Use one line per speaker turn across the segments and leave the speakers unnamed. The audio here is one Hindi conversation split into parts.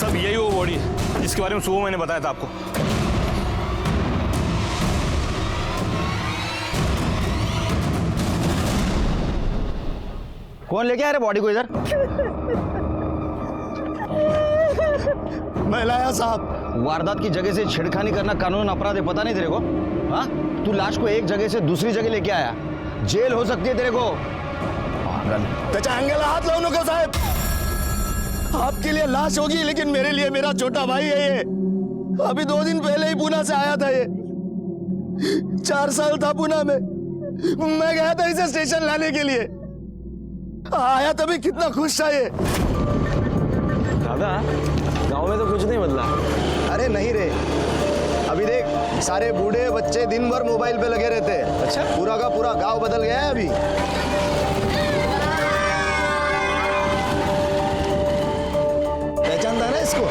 सब यही वो बॉडी है जिसके बारे में सुबह मैंने बताया था आपको।
कौन लेके आया रे बॉडी को इधर?
मैं लाया साहब।
वारदात की जगह से छेड़खानी करना कानून अपराध है, पता नहीं तेरे को? हाँ, तू लाश को एक जगह से दूसरी जगह लेके आया, जेल हो सकती है तेरे को। पागल।
त्याच्या अंगाला हात लावू नका साहेब। आपके लिए लाश होगी लेकिन मेरे लिए मेरा छोटा भाई है ये। अभी 2 दिन पहले ही पुणे से आया था ये। 4 साल था पुणे में। मैं गया था इसे स्टेशन लाने के लिए। आया तभी कितना खुश था ये।
दादा, गांव में तो कुछ नहीं बदला।
अरे नहीं रे, अभी देख सारे बूढ़े बच्चे दिन भर मोबाइल पे लगे रहते हैं।
अच्छा,
पूरा का पूरा गांव बदल गया है अभी। पहचानता है ना इसको?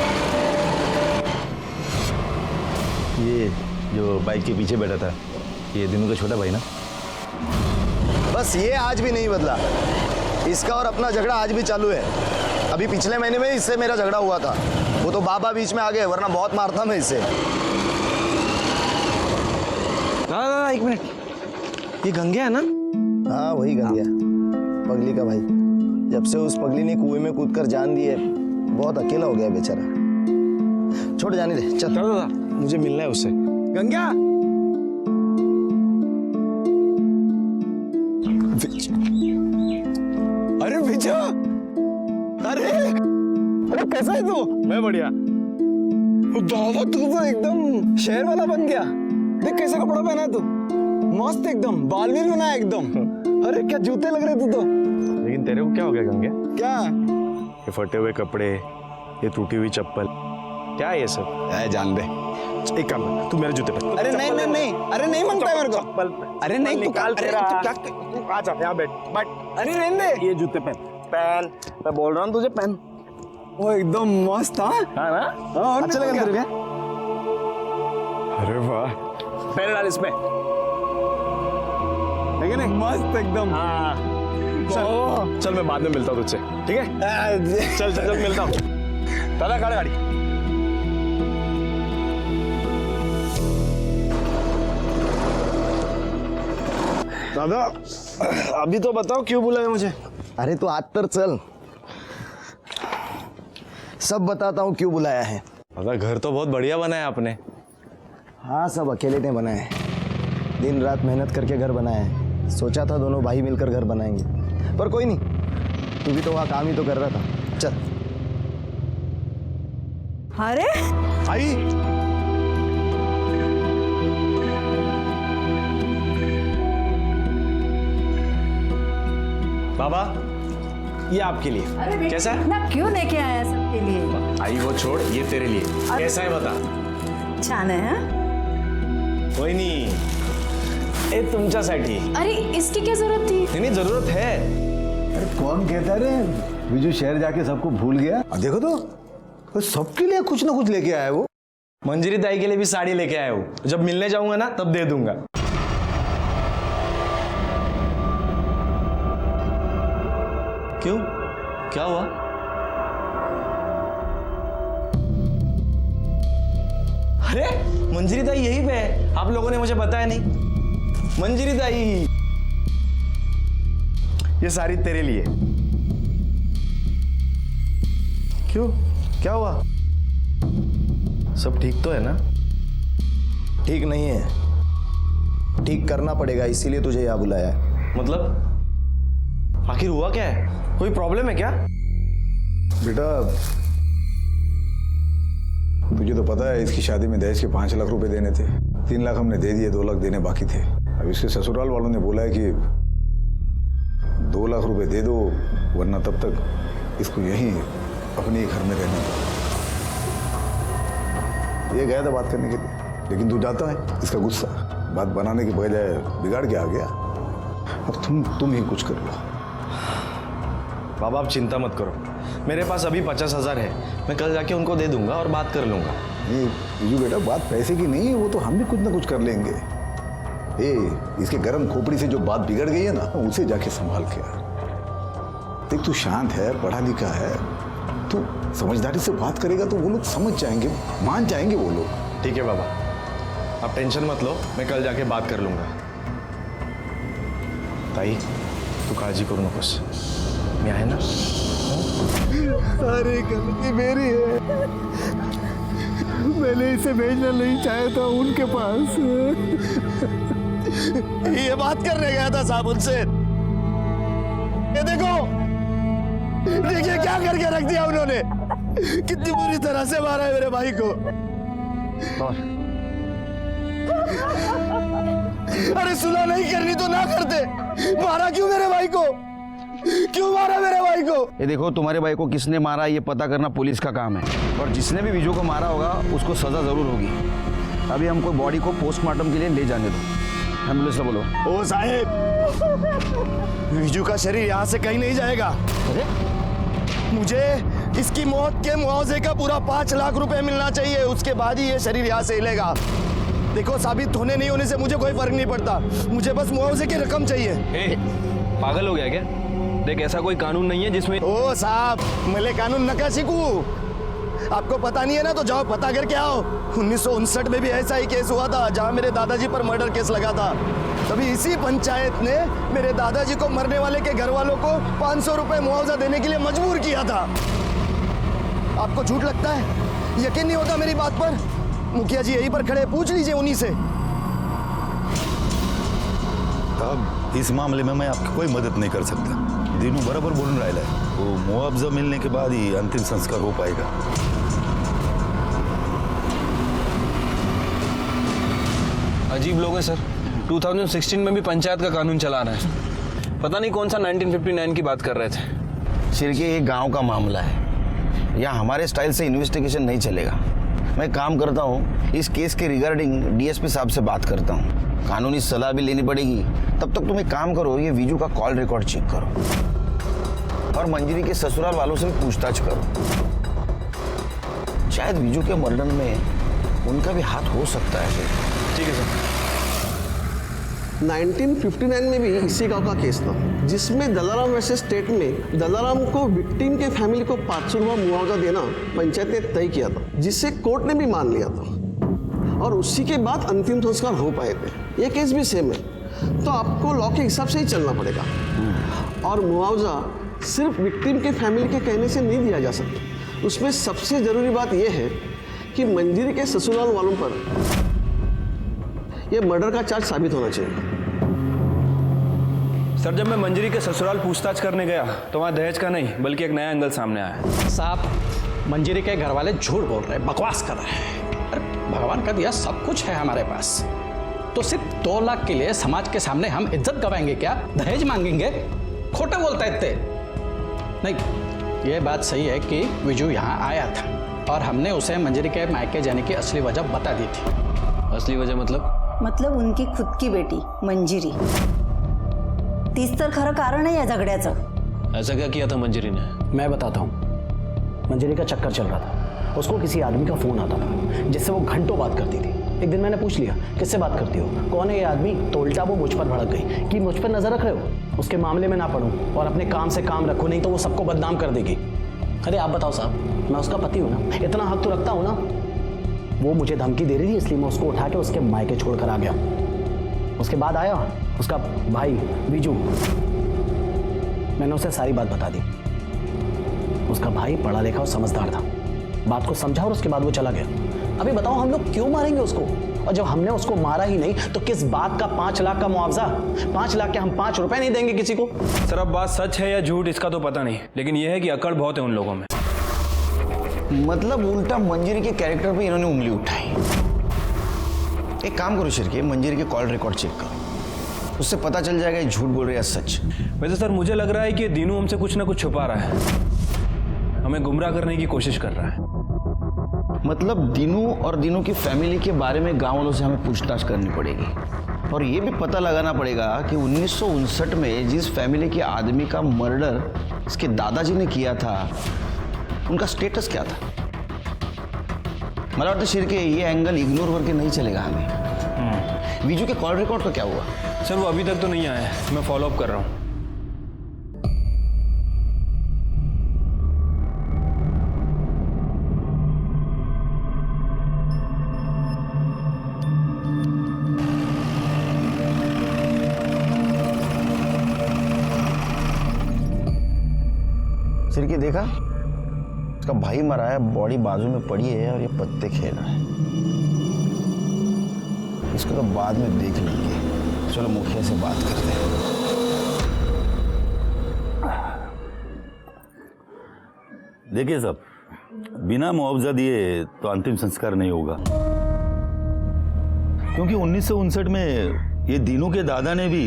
ये जो बाइक के पीछे बैठा था, ये दिनू का छोटा भाई ना?
बस ये आज भी नहीं बदला। इसका और अपना झगड़ा आज भी चालू है। अभी पिछले महीने में इससे मेरा झगड़ा हुआ था। वो तो बाबा बीच में आ गए, वरना बहुत मारता मैं इससे।
दादा 1 मिनट, ये गंगे है ना?
हाँ वही गंगे, पगली का भाई। जब से उस पगली ने कुएं में कूदकर जान दी है, बहुत अकेला हो गया बेचारा। छोड़ जाने दे, चल।
दादा, मुझे मिलना है उससे। गंगा, अरे विजय, अरे कैसा है तू?
मैं बढ़िया।
बाबा तू तो एकदम शहर वाला बन गया। देख कैसा कपड़ा पहना है तू, मस्त एकदम, बाल भी बनाया एकदम। अरे क्या जूते लग रहे तू तो।
लेकिन तेरे को क्या हो गया गंगे?
क्या?
ये फटे हुए कपड़े, ये टूटी हुई चप्पल, क्या है ये सब?
जान दे,
एक काम कर, तू मेरे जूते पहन।
अरे नहीं नहीं नहीं, अरे नहीं मानता है मेरे को।
चप्पल
अरे नहीं, तू
निकाल
अरे
तेरा।
तू क्या?
तू आ जा, यहाँ बैठ।
अरे रहने दे।
ये जूते पहन, पहन। मैं बोल रहा हूँ तुझे पहन।
वो एकदम मस्त। हाँ
हाँ ना?
हाँ,
अच्छा लगा तेरे
को?
अरे वाह, पैर डाल इसमें, ठीक है नहीं?
मस्त एकदम।
हाँ चल मैं बाद में मिलता हूँ तुझसे, ठीक है? चल चल चल मिलता हूँ। दादा गाड़ी गाड़ी। दादा अभी तो बताओ क्यों बुलाया मुझे?
अरे तो आज तर चल, सब बताता हूँ क्यों बुलाया है।
दादा घर तो बहुत बढ़िया बनाया आपने।
हाँ सब अकेले ने बनाए हैं, दिन रात मेहनत करके घर बनाया है। सोचा था दोनों भाई मिलकर घर बनाएंगे, पर कोई नहीं, तू भी तो वहाँ काम ही तो कर रहा था। चल।
अरे
आई
बाबा ये आपके लिए कैसा है?
ना क्यों लेके आया सबके लिए?
आई वो छोड़, ये तेरे लिए कैसा है बता।
छान है। हाँ?
कोई नहीं, ये तुमच्यासाठी।
अरे इसकी क्या जरूरत थी?
नहीं जरूरत है।
अरे कौन कहता रे विजू शहर जाके सबको भूल गया? देखो तो सबके लिए कुछ ना कुछ लेके आया वो।
मंजरी दाई के लिए भी साड़ी लेके आया हूँ, जब मिलने जाऊंगा ना तब दे दूंगा। क्यों, क्या हुआ? अरे मंजरी दाई यहीं पे है, आप लोगों ने मुझे बताया नहीं। मंजरी दाई, ये साड़ी तेरे लिए। क्यों, क्या हुआ? सब ठीक तो है ना?
ठीक नहीं है, ठीक करना पड़ेगा, इसीलिए तुझे यहाँ बुलाया है।
मतलब आखिर हुआ क्या है? कोई प्रॉब्लम है क्या?
बेटा तुझे तो पता है इसकी शादी में दहेज के 5 लाख रुपए देने थे। 3 लाख हमने दे दिए, 2 लाख देने बाकी थे। अब इसके ससुराल वालों ने बोला है कि 2 लाख रुपए दे दो, वरना तब तक इसको यहीं अपने ही घर में रहना था। ये गया था बात करने के लिए, लेकिन तू जाता है, इसका गुस्सा बात बनाने के बजाय बिगाड़ के आ गया। अब तुम ही कुछ कर लो।
बाबा आप चिंता मत करो, मेरे पास अभी 50,000 है, मैं कल जाके उनको दे दूंगा और बात कर लूंगा।
नहीं विजू बेटा, बात पैसे की नहीं है, वो तो हम भी कुछ ना कुछ कर लेंगे। इसके गर्म खोपड़ी से जो बात बिगड़ गई है ना, उसे जाके संभाल के आ। देख तू शांत है, पढ़ा लिखा है, तू समझदारी से बात करेगा तो वो लोग समझ जाएंगे, मान जाएंगे वो लोग।
ठीक है बाबा, आप टेंशन मत लो, मैं कल जाके बात कर लूंगा। ताई तू काळजी करू नकोस, मी आहे ना।
सारी गलती मेरी है, मैंने इसे भेजना नहीं चाहा था उनके पास। ये बात करने गया था साहब उनसे। ये देखो, देखिए क्या करके रख दिया उन्होंने, कितनी बुरी तरह से मारा है मेरे भाई को। अरे सुलह नहीं करनी तो ना करते, मारा क्यों मेरे भाई को, क्यों मारा मेरे भाई को?
ये देखो, तुम्हारे भाई को किसने मारा ये पता करना पुलिस का काम है, और जिसने भी विजू को मारा होगा उसको सजा जरूर होगी। अभी हमको बॉडी को पोस्टमार्टम के लिए ले जाने दो। एम्बुलेंस से बोलो।
ओ साहेब, विजू का शरीर यहाँ से कहीं नहीं जाएगा।
अरे
मुझे इसकी मौत के मुआवजे का पूरा 5 लाख रुपए मिलना चाहिए, उसके बाद ही ये शरीर यहाँ से हिलेगा। देखो, साबित होने नहीं होने से मुझे कोई फर्क नहीं पड़ता, मुझे बस मुआवजे की रकम चाहिए।
पागल हो गया क्या? देख, ऐसा कोई कानून नहीं है जिसमें।
ओ साहब, मैले कानून नका सीखू, आपको पता नहीं है ना तो जाओ पता करके आओ। 1959 में भी ऐसा ही केस हुआ था जहां मेरे दादाजी पर मर्डर केस लगा था। तभी इसी पंचायत ने मेरे दादाजी को मरने वाले के घर वालों को 500 रुपए मुआवजा देने के लिए मजबूर किया था। आपको झूठ लगता है? यकीन नहीं होता मेरी बात पर? मुखिया जी यहीं पर खड़े, पूछ लीजिए उन्हीं से।
साहब, इस मामले में मैं आपकी कोई मदद नहीं कर सकता। दीनू बराबर बोल रहा है, वो मुआवजा मिलने के बाद ही अंतिम संस्कार हो पाएगा।
अजीब लोग हैं सर, 2016 में भी पंचायत का कानून चला रहे हैं। पता नहीं कौन सा 1959 की बात कर रहे थे।
सिर्के ये गांव का मामला है, यहाँ हमारे स्टाइल से इन्वेस्टिगेशन नहीं चलेगा। मैं काम करता हूँ, इस केस के रिगार्डिंग डीएसपी साहब से बात करता हूँ, कानूनी सलाह भी लेनी पड़ेगी। तब तक तुम एक काम करो, ये विजू का कॉल रिकॉर्ड चेक करो और मंजरी के ससुराल वालों से भी पूछताछ करो। शायद विजू के मर्डर में उनका भी हाथ हो सकता है।
ठीक है सर।
1959 में भी इसी गांव का केस था, जिसमें दलाराम वर्सेस स्टेट में दलाराम को विक्टिम के फैमिली को 500 रुपया मुआवजा देना पंचायत ने तय किया था, जिसे कोर्ट ने भी मान लिया था और उसी के बाद अंतिम संस्कार हो पाए थे। ये केस भी सेम है, तो आपको लॉ के हिसाब से ही चलना पड़ेगा। और मुआवजा सिर्फ विक्टिम के फैमिली के कहने से नहीं दिया जा सकता। उसमें सबसे जरूरी बात यह है कि मंजरी के ससुराल वालों पर यह मर्डर का चार्ज साबित होना चाहिए।
सर, जब मैं मंजरी के ससुराल पूछताछ करने गया तो वहाँ दहेज का नहीं बल्कि एक नया एंगल सामने आया।
साहब, मंजरी के घर वाले झूठ बोल रहे हैं, बकवास कर रहे हैं। अरे भगवान का दिया सब कुछ है हमारे पास, तो सिर्फ 2 लाख के लिए समाज के सामने हम इज्जत गवाएंगे क्या? दहेज मांगेंगे? खोटे बोलता है इतने। नहीं, ये बात सही है कि विजू यहाँ आया था और हमने उसे मंजरी के मायके जाने की असली वजह बता दी थी।
असली वजह
मतलब उनकी खुद की बेटी मंजिरी, तीच तर खरं कारण आहे या झगड्याचं।
ऐसा क्या किया था मंजरी ने?
मैं बताता हूँ। मंजरी का चक्कर चल रहा था, उसको किसी आदमी का फोन आता था जिससे वो घंटों बात करती थी। एक दिन मैंने पूछ लिया, किससे बात करती हो, कौन है ये आदमी? तो उल्टा वो मुझ पर भड़क गई कि मुझ पर नजर रख रहे हो, उसके मामले में ना पढ़ूं और अपने काम से काम रखो, नहीं तो वो सबको बदनाम कर देगी। अरे आप बताओ साहब, मैं उसका पति हूँ ना, इतना हक तो रखता हूँ ना। वो मुझे धमकी दे रही थी, इसलिए मैं उसको उठा के उसके मायके छोड़कर आ गया। उसके बाद आया उसका भाई विजू, मैंने उसे सारी बात बता दी। उसका भाई पढ़ा लिखा और समझदार था, बात को समझा और उसके बाद वो चला गया। अभी बताओ हम लोग क्यों मारेंगे उसको? और जब हमने उसको मारा ही नहीं तो किस बात का 5 लाख का मुआवजा? 5 लाख के हम 5 रुपए नहीं देंगे किसी को।
सर, अब बात सच है या झूठ इसका तो पता नहीं, लेकिन यह है कि अकड़ बहुत है उन लोगों में।
मतलब उल्टा मंजरी के कैरेक्टर पे इन्होंने उंगली उठाई। एक काम करो शिरके, मंजरी के कॉल रिकॉर्ड चेक करो, उससे पता चल जाएगा ये झूठ बोल रहे हैं सच।
वैसे सर, मुझे लग रहा है कि दीनू हमसे कुछ ना कुछ छुपा रहा है, हमें गुमराह करने की कोशिश कर रहा है।
मतलब दीनू और दीनू की फैमिली के बारे में गांव वालों से हमें पूछताछ करनी पड़ेगी और ये भी पता लगाना पड़ेगा कि 1959 में जिस फैमिली के आदमी का मर्डर इसके दादाजी ने किया था, उनका स्टेटस क्या था। मला वाटतं शिरके ये एंगल इग्नोर करके नहीं चलेगा हमें। विजू के कॉल रिकॉर्ड का क्या हुआ?
सर, वो अभी तक तो नहीं आया है, मैं फॉलो अप कर रहा हूँ।
सिरके देखा, उसका भाई मरा है, बॉडी बाजू में पड़ी है और ये पत्ते खेल रहा है। इसको तो बाद में देख लेंगे। चलो मुखिया से बात करते हैं।
देखिए साहब, बिना मुआवजा दिए तो अंतिम संस्कार नहीं होगा, क्योंकि 1959 में ये दीनू के दादा ने भी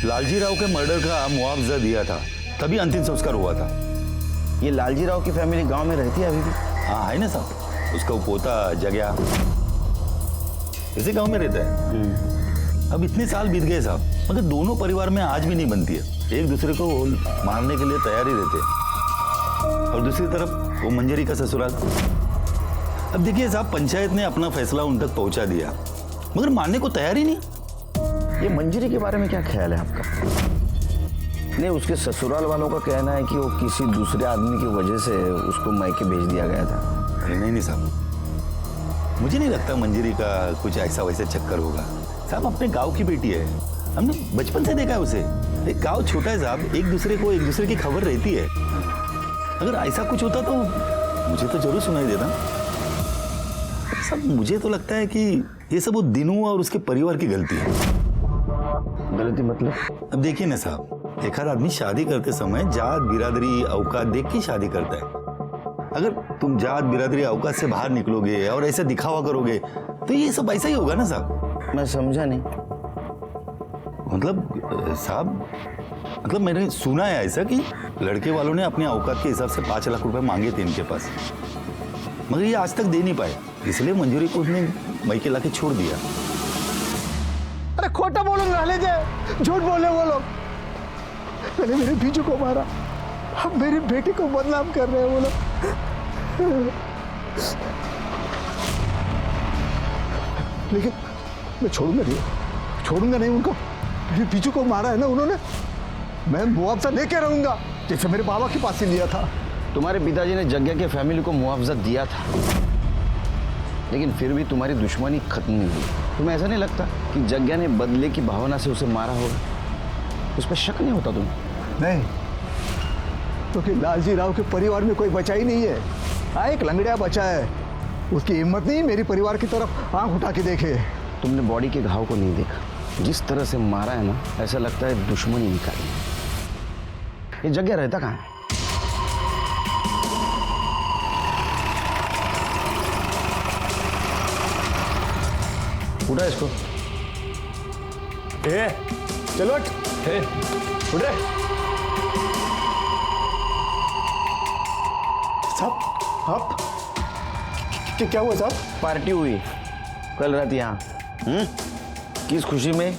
लालजी राव के मर्डर का मुआवजा दिया था, तभी अंतिम संस्कार हुआ था।
ये लालजी राव की फैमिली गांव में रहती है अभी भी?
हाँ है ना साहब, उसका वो पोता जगया इसी गांव में रहता है। अब इतने साल बीत गए साहब, मगर दोनों परिवार में आज भी नहीं बनती है। एक दूसरे को मारने के लिए तैयार ही रहते हैं। और दूसरी तरफ वो मंजरी का ससुराल। अब देखिए साहब, पंचायत ने अपना फैसला उन तक पहुंचा दिया, मगर मानने को तैयार ही नहीं।
ये मंजरी के बारे में क्या ख्याल है आपका? नहीं, उसके ससुराल वालों का कहना है कि वो किसी दूसरे आदमी की वजह से उसको मायके भेज दिया गया था।
अरे नहीं साहब, मुझे नहीं लगता मंजरी का कुछ ऐसा वैसा चक्कर होगा। साहब अपने गांव की बेटी है, हमने बचपन से देखा है उसे। एक गांव छोटा है साहब, एक दूसरे की खबर रहती है। अगर ऐसा कुछ होता तो मुझे तो जरूर सुनाई देता। सब मुझे तो लगता है कि ये सब वो दिनू और उसके परिवार की गलती है।
गलती मतलब?
अब देखिए ना साहब, एक हर आदमी शादी करते समय जात बिरादरी औकात देख के शादी करता है। अगर तुम जात बिरादरी औकात से बाहर निकलोगे और ऐसा दिखावा करोगे तो ये सब ऐसा ही होगा ना साहब।
मैं समझा नहीं।
मतलब साहब, मतलब मैंने सुना है ऐसा कि लड़के वालों ने अपने औकात के हिसाब से 5 लाख रुपए मांगे थे इनके पास, मगर ये आज तक दे नहीं पाए, इसलिए मंजूरी को उसने मायके लाके छोड़ दिया।
अरे खोटा बोलो, रहने दे, झूठ बोले वो लोग। मैंने मेरे बीजू को मारा, अब मेरी बेटी को बदनाम कर रहे हैं वो लोग। लेकिन मैं छोड़ूंगा नहीं उनको। मेरे बीजू को मारा है ना उन्होंने, मैं मुआवजा लेके रहूंगा, जैसे मेरे बाबा के पास ही लिया था।
तुम्हारे पिताजी ने जग्या के फैमिली को मुआवजा दिया था, लेकिन फिर भी तुम्हारी दुश्मनी खत्म नहीं हुई। तुम्हें ऐसा नहीं लगता कि जग्या ने बदले की भावना से उसे मारा होगा? उस पर शक नहीं होता तुम्हें?
नहीं, क्योंकि लालजी राव के परिवार में कोई बचा ही नहीं है। हाँ, एक लंगड़िया बचा है, उसकी हिम्मत नहीं मेरी परिवार की तरफ आंख उठा के देखे।
तुमने बॉडी के घाव को नहीं देखा, जिस तरह से मारा है ना, ऐसा लगता है दुश्मनी निकाली। ये जग्या रहता कहाँ है? उठा इसको।
चलो उठ रे साहब। आप क्या हुआ साहब?
पार्टी हुई कल रात यहाँ। किस खुशी में?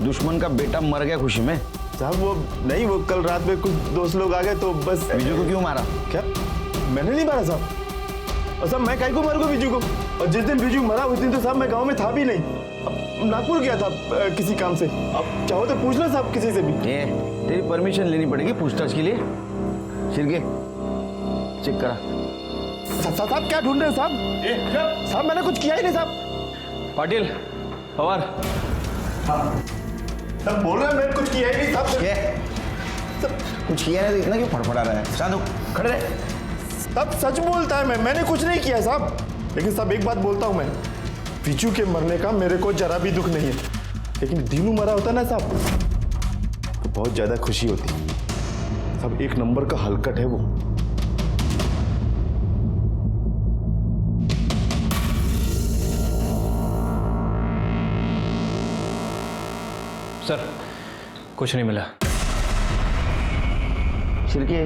दुश्मन का बेटा मर गया खुशी में।
साहब वो नहीं, वो कल रात में कुछ दोस्त लोग आ गए तो बस।
बीजू को क्यों मारा?
क्या मैंने नहीं मारा साहब? और साहब मैं काहे को मारूंगा बीजू को? और जिस दिन बीजू मरा उस दिन तो साहब मैं गांव में था भी नहीं, अब नागपुर गया था किसी काम से। अब चाहो तो पूछ लो साहब किसी से भी।
तेरी परमिशन लेनी पड़ेगी पूछताछ के लिए। सिरके चेक करा।
साहब क्या ढूंढ रहे हो साहब? साहब मैंने कुछ किया ही नहीं साहब।
पाटिल पवार,
साहब बोल रहे हैं मैंने कुछ किया ही नहीं साहब।
कुछ किया नहीं तो इतना क्यों फड़फड़ा रहा है? साधु खड़े रहे।
साहब सच बोलता है, मैंने कुछ नहीं किया साहब। लेकिन साहब एक बात बोलता हूँ मैं, बीजू के मरने का मेरे को जरा भी दुख नहीं है, लेकिन दीनू मरा होता ना साहब तो बहुत ज्यादा खुशी होती। साहब एक नंबर का हलकट है वो।
सर कुछ नहीं मिला।
सिरके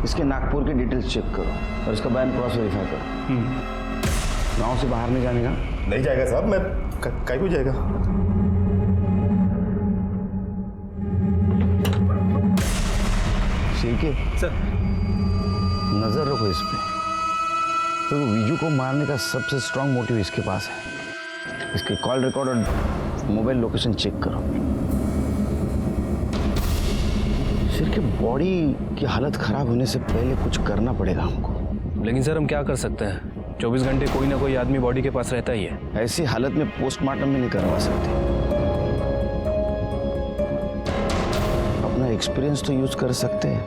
इसके नागपुर के डिटेल्स चेक करो और इसका बयान क्रॉस वेरीफाई करो। गांव से बाहर नहीं जाने का?
नहीं जाएगा साहब, मैं काहे को जाएगा?
सिरके
सर
नजर रखो इस पे, तो विजू को मारने का सबसे स्ट्रांग मोटिव इसके पास है। इसके कॉल रिकॉर्ड और मोबाइल लोकेशन चेक करो। सिरके बॉडी की हालत खराब होने से पहले कुछ करना पड़ेगा हमको।
लेकिन सर हम क्या कर सकते हैं? 24 घंटे कोई ना कोई आदमी बॉडी के पास रहता ही है।
ऐसी हालत में पोस्टमार्टम भी नहीं करवा सकते। अपना एक्सपीरियंस तो यूज कर सकते हैं।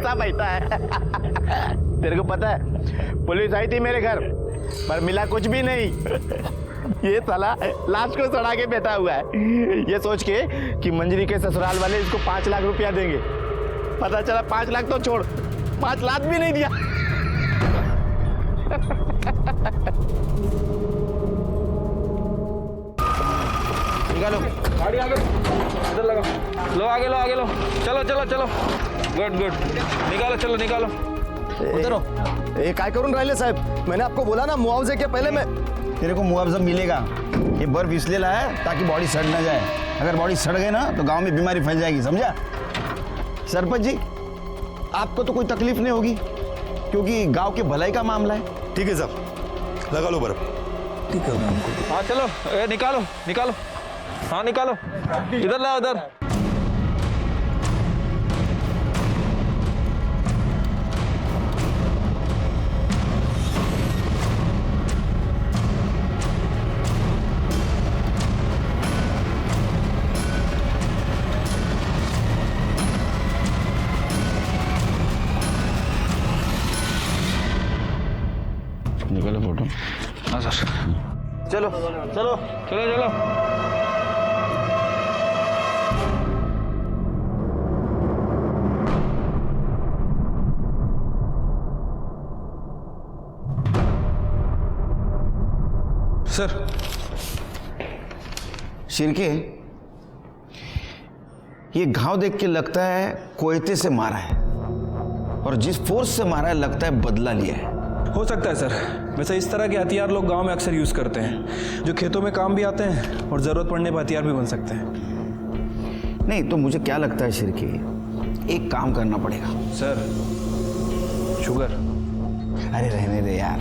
कैसा बैठा है। तेरे को पता है पुलिस आई थी मेरे घर पर मिला कुछ भी नहीं। ये साला लाश को सड़ा के बैठा हुआ है, ये सोच के कि मंजरी के ससुराल वाले इसको 5 लाख रुपया देंगे। पता चला 5 लाख तो छोड़, 5 लाख भी नहीं दिया।
निकालो
गाड़ी आगे इधर लगा, लो आगे लो, आगे लो, चलो चलो चलो, गुड गुड, निकालो चलो निकालो।
उतरो। ये काय करून राहिले साहब, मैंने आपको बोला ना मुआवजे के पहले मैं।
तेरे को मुआवजा मिलेगा। ये बर्फ इसलिए लाया है ताकि बॉडी सड़ ना जाए। अगर बॉडी सड़ गई ना तो गांव में बीमारी फैल जाएगी, समझा? सरपंच जी, आपको तो कोई तकलीफ नहीं होगी क्योंकि गांव के भलाई का मामला है।
ठीक है साहब, लगा लो बर्फ।
ठीक है मैं हमको
हाँ चलो, निकालो निकालो, हाँ निकालो, इधर लाओ इधर।
निकालो फोटो।
हाँ सर,
चलो चलो
चलो चलो। सर,
शिरके, ये घाव देख के लगता है कोयते से मारा है और जिस फोर्स से मारा है लगता है बदला लिया है।
हो सकता है सर। वैसे इस तरह के हथियार लोग गांव में अक्सर यूज करते हैं, जो खेतों में काम भी आते हैं और जरूरत पड़ने पर हथियार भी बन सकते हैं।
नहीं तो मुझे क्या लगता है शिरके, एक काम करना पड़ेगा।
Sir, sugar.
अरे रहने दे यार,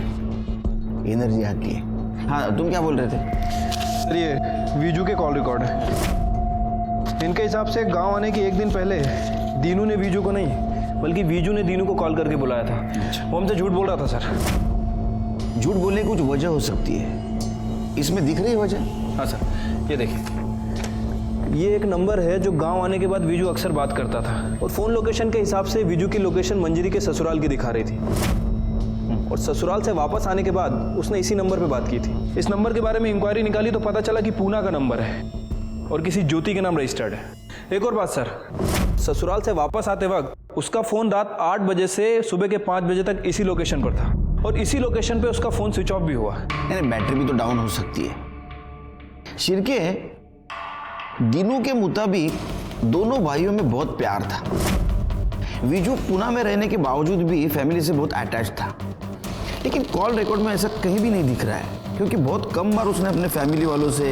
एनर्जी आती है। हाँ तुम क्या बोल रहे थे?
सर ये वीजू के कॉल रिकॉर्ड है। इनके हिसाब से गांव आने के 1 दिन पहले दीनू ने वीजू को नहीं बल्कि वीजू ने दीनू को कॉल करके बुलाया था। वो हमसे झूठ बोल रहा था सर।
झूठ बोलने की कुछ वजह हो सकती है, इसमें दिख रही है वजह?
हाँ सर, ये देखिए, ये एक नंबर है जो गांव आने के बाद वीजू अक्सर बात करता था और फोन लोकेशन के हिसाब से वीजू की लोकेशन मंजरी के ससुराल की दिखा रही थी और ससुराल से वापस आने के बाद उसने इसी नंबर पे बात की थी। इस नंबर के बारे में इंक्वायरी निकाली तो पता चला कि पूना का नंबर है और किसी ज्योति के नाम रजिस्टर्ड है। एक और बात सर, ससुराल से वापस आते वक्त उसका फोन रात 8 बजे से सुबह के 5 बजे तक इसी लोकेशन पर था और इसी लोकेशन पे उसका फोन स्विच ऑफ भी हुआ।
यानी बैटरी भी तो डाउन हो सकती है। शिरके, दीनू के मुताबिक दोनों भाइयों में बहुत प्यार था। वीजू पुणे में रहने के बावजूद भी फैमिली से बहुत अटैच था, लेकिन कॉल रिकॉर्ड में ऐसा कहीं भी नहीं दिख रहा है क्योंकि बहुत कम बार उसने अपने फैमिली वालों से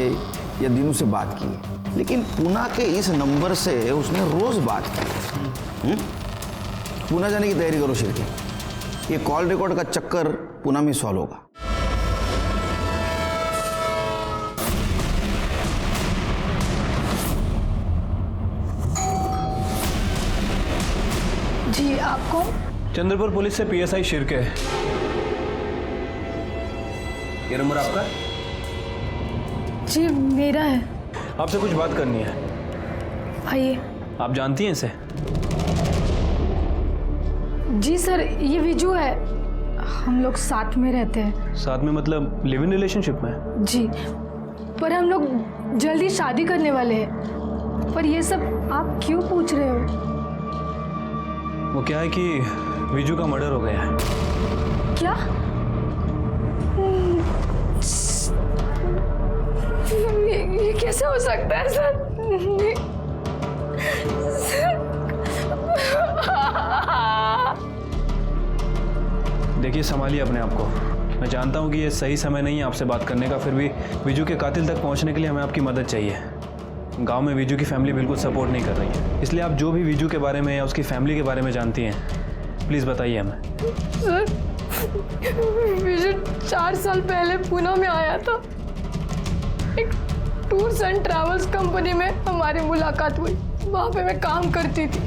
या दीनू से बात की। लेकिन पुणे के इस नंबर से उसने रोज बात की। पुणे जाने की तैयारी करो शिरके, ये कॉल रिकॉर्ड का चक्कर पुणे में सॉल्व होगा।
जी आप कौन?
चंद्रपुर पुलिस से PSI शिरके। ये नंबर आपका?
जी मेरा है।
आपसे कुछ बात करनी है।
आइए।
आप जानती हैं इसे?
जी सर, ये विजू है, हम लोग साथ में रहते हैं।
साथ में मतलब लिव इन रिलेशनशिप में?
जी, पर हम लोग जल्दी शादी करने वाले हैं। पर ये सब आप क्यों पूछ रहे हो?
वो क्या है कि विजू का मर्डर हो गया है।
क्या? ये कैसे हो सकता है सर?
देखिए, संभालिए अपने आप को। मैं जानता हूँ कि ये सही समय नहीं है आपसे बात करने का, फिर भी विजू के कातिल तक पहुँचने के लिए हमें आपकी मदद चाहिए। गांव में विजू की फैमिली बिल्कुल सपोर्ट नहीं कर रही है, इसलिए आप जो भी विजू के बारे में या उसकी फैमिली के बारे में जानती हैं प्लीज़ बताइए हमें।
सर, विजू 4 साल पहले पुणे में आया था। एक टूर्स एंड ट्रैवल्स कंपनी में हमारी मुलाकात हुई। वहाँ पे मैं काम करती थी,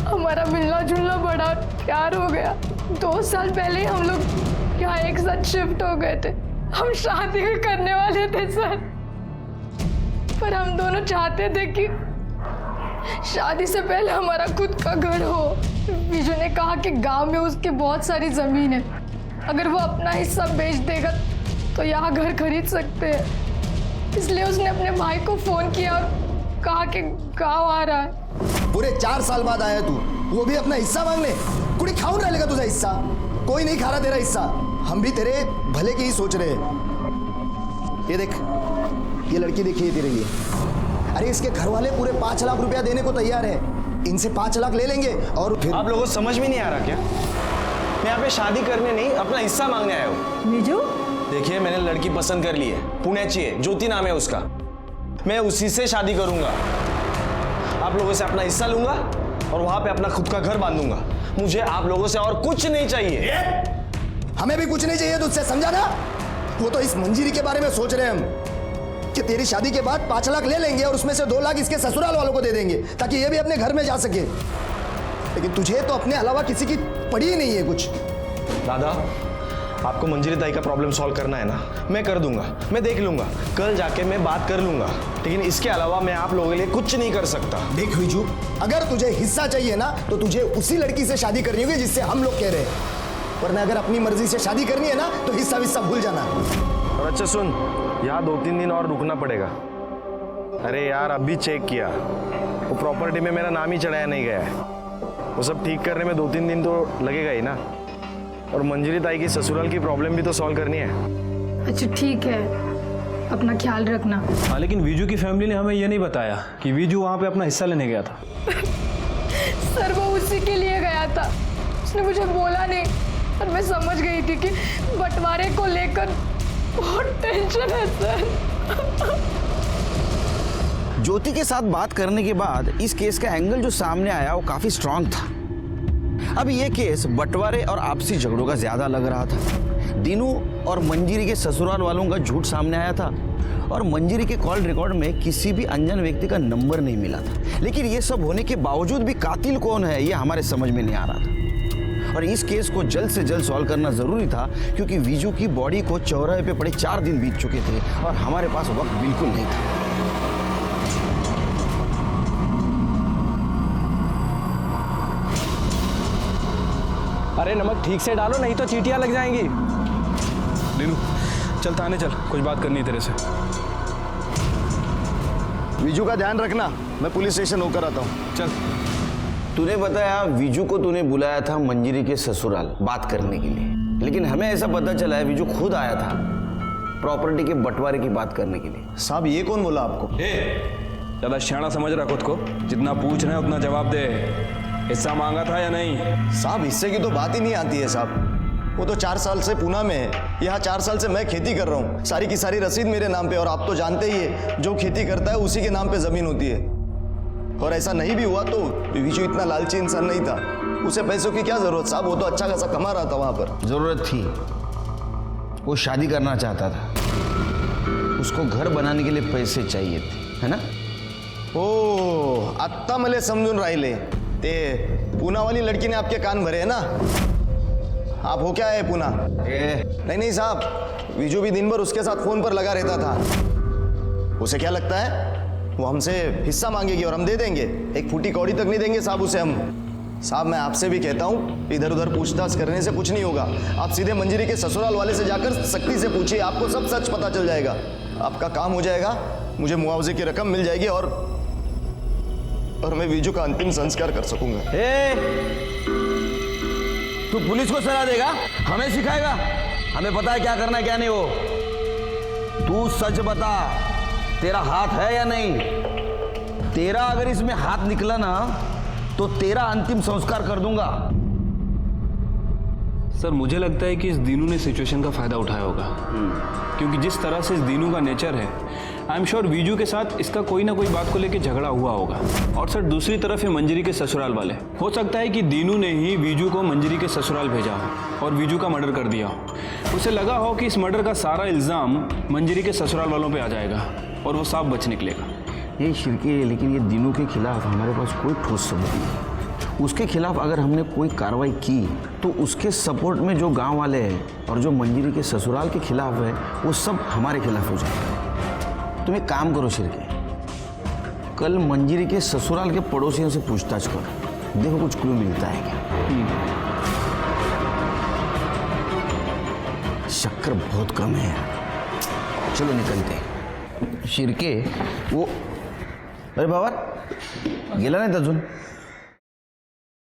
हमारा मिलना जुलना बड़ा प्यार हो गया। 2 साल पहले हम लोग यहाँ एक साथ शिफ्ट हो गए थे। हम शादी करने वाले थे सर, पर हम दोनों चाहते थे कि शादी से पहले हमारा खुद का घर हो। विजू ने कहा कि गांव में उसकी बहुत सारी जमीन है, अगर वो अपना हिस्सा बेच देगा तो यहाँ घर खरीद सकते हैं। इसलिए उसने अपने भाई को फोन किया और कहा कि गांव आ रहा है।
पूरे 4 साल बाद आया तू, वो भी अपना हिस्सा मांगने? कुड़ी खाऊं डालेगा तुझा हिस्सा? कोई नहीं खा रहा तेरा हिस्सा। हम भी तेरे भले की ही सोच रहे हैं। ये देख, ये लड़की देखिए तेरे लिए, अरे इसके घर वाले पूरे 5 लाख रुपया देने को तैयार है। इनसे 5 लाख ले लेंगे और फिर
आप लोगों को समझ में नहीं आ रहा क्या? मैं यहाँ पे शादी करने नहीं, अपना हिस्सा मांगने आया हूँ।
विजू,
देखिए, मैंने लड़की पसंद कर ली है, पुण्याची है, ज्योति नाम है उसका। मैं उसी से शादी करूंगा। आप लोगों से अपना हिस्सा लूंगा और वहां पे अपना खुद का घर बांधूंगा। मुझे आप लोगों से और कुछ नहीं चाहिए।
हमें भी कुछ नहीं चाहिए तुझसे, समझा ना? वो तो इस मंजीरी के बारे में सोच रहे हैं हम कि तेरी शादी के बाद 5 लाख ले लेंगे और उसमें से 2 लाख इसके ससुराल वालों को दे देंगे ताकि ये भी अपने घर में जा सके। लेकिन तुझे तो अपने अलावा किसी की पड़ी ही नहीं है कुछ।
दादा, आपको मंजीरी ताई का प्रॉब्लम सॉल्व करना है ना, मैं कर दूंगा, मैं देख लूंगा, कल जाके मैं बात कर लूंगा। लेकिन इसके अलावा मैं आप लोगों के लिए कुछ नहीं कर सकता।
देख विजू, अगर तुझे हिस्सा चाहिए ना तो तुझे उसी लड़की से शादी करनी होगी जिससे हम लोग कह रहे हैं, वरना अगर अपनी मर्जी से शादी करनी है ना तो हिस्सा विस्सा भूल जाना।
और अच्छा सुन, यहाँ 2-3 दिन और रुकना पड़ेगा। अरे यार, अभी चेक किया, वो प्रॉपर्टी में मेरा नाम ही चढ़ाया नहीं गया है। वो सब ठीक करने में 2-3 दिन तो लगेगा ही ना। और मंजीरी ताई की ससुराल की प्रॉब्लम भी तो सॉल्व करनी है।
अच्छा ठीक है, अपना ख्याल रखना।
हाँ, लेकिन विजू की फैमिली ने हमें ये नहीं बताया कि विजू वहाँ पे अपना हिस्सा लेने गया था।
सर वो उसी के लिए गया था, उसने मुझे बोला नहीं और मैं समझ गई थी कि बंटवारे को लेकर बहुत टेंशन है सर।
ज्योति के साथ बात करने के बाद इस केस का एंगल जो सामने आया वो काफी स्ट्रांग था। अब ये केस बंटवारे और आपसी झगड़ों का ज्यादा लग रहा था। दीनू और मंजीरी के ससुराल वालों का झूठ सामने आया था और मंजीरी के कॉल रिकॉर्ड में किसी भी अनजान व्यक्ति का नंबर नहीं मिला था। लेकिन ये सब होने के बावजूद भी कातिल कौन है ये हमारे समझ में नहीं आ रहा था। और इस केस को जल्द से जल्द सॉल्व करना जरूरी था क्योंकि विजू की बॉडी को चौराहे पे पड़े 4 दिन बीत चुके थे और हमारे पास वक्त बिल्कुल नहीं था।
अरे नमक ठीक से डालो, नहीं तो चींटियां लग जाएंगी। दीनू चल थाने चल, कुछ बात करनी है तेरे से।
विजू का ध्यान रखना, मैं पुलिस स्टेशन होकर आता हूँ।
चल।
तूने बताया विजू को तूने बुलाया था मंजीरी के ससुराल बात करने के लिए, लेकिन हमें ऐसा पता चला है विजू खुद आया था प्रॉपर्टी के बंटवारे की बात करने के लिए।
साहब ये कौन बोला आपको?
ज्यादा शाना समझ रहा खुद को, जितना पूछ रहे हैं उतना जवाब दे। हिस्सा मांगा था या नहीं?
साहब हिस्से की तो बात ही नहीं आती है साहब। वो तो 4 साल से पूना में है, यहाँ 4 साल से मैं खेती कर रहा हूँ, सारी की सारी रसीद मेरे नाम पे। और आप तो जानते ही है जो खेती करता है उसी के नाम पे जमीन होती है। और ऐसा नहीं भी हुआ तो विजू इतना लालची इंसान नहीं था, उसे पैसों की क्या जरूरत साहब, वो तो अच्छा खासा कमा रहा था वहां पर।
जरूरत थी, वो शादी करना चाहता था, उसको घर बनाने के लिए पैसे चाहिए थे, है ना?
ओ आत्ता मले समजून राहिले, ते पूना वाली लड़की ने आपके कान भरे है ना? आप हो क्या है पूना? नहीं साहब, विजू भी दिन भर उसके साथ फोन पर लगा रहता था। उसे क्या लगता है वो हमसे हिस्सा मांगेगी और हम दे देंगे? एक फूटी कौड़ी तक नहीं देंगे साहब उसे हम। साहब मैं आपसे भी कहता हूँ, इधर उधर पूछताछ करने से कुछ नहीं होगा। आप सीधे मंजीरी के ससुराल वाले से जाकर सख्ती से पूछिए, आपको सब सच पता चल जाएगा, आपका काम हो जाएगा, मुझे मुआवजे की रकम मिल जाएगी और मैं विजू का अंतिम संस्कार कर सकूंगा।
तू पुलिस को सलाह देगा, हमें सिखाएगा? हमें पता है क्या करना है क्या नहीं। हो तू सच बता, तेरा हाथ है या नहीं? तेरा अगर इसमें हाथ निकला ना तो तेरा अंतिम संस्कार कर दूंगा।
सर मुझे लगता है कि इस दीनू ने सिचुएशन का फायदा उठाया होगा, क्योंकि जिस तरह से इस दीनू का नेचर है, आई एम श्योर विजू के साथ इसका कोई ना कोई बात को लेकर झगड़ा हुआ होगा। और सर दूसरी तरफ है मंजीरी के ससुराल वाले, हो सकता है कि दीनू ने ही विजू को मंजीरी के ससुराल भेजा हो और विजू का मर्डर कर दिया हो। उसे लगा हो कि इस मर्डर का सारा इल्ज़ाम मंजीरी के ससुराल वालों पे आ जाएगा और वो साफ बच निकलेगा।
ये शिरके, लेकिन ये दीनू के खिलाफ हमारे पास कोई ठोस सबूत नहीं। उसके खिलाफ अगर हमने कोई कार्रवाई की तो उसके सपोर्ट में जो गांव वाले हैं और जो मंजीरी के ससुराल के खिलाफ है वो सब हमारे खिलाफ हो जाएगा। तुम एक काम करो शिरके, कल मंजिरी के ससुराल के पड़ोसियों से पूछताछ कर, देखो कुछ क्लू मिलता है क्या। शक्कर बहुत कम है यार, चलो निकलते हैं। शिर्के वो, अरे बाबा गेला नहीं अजून?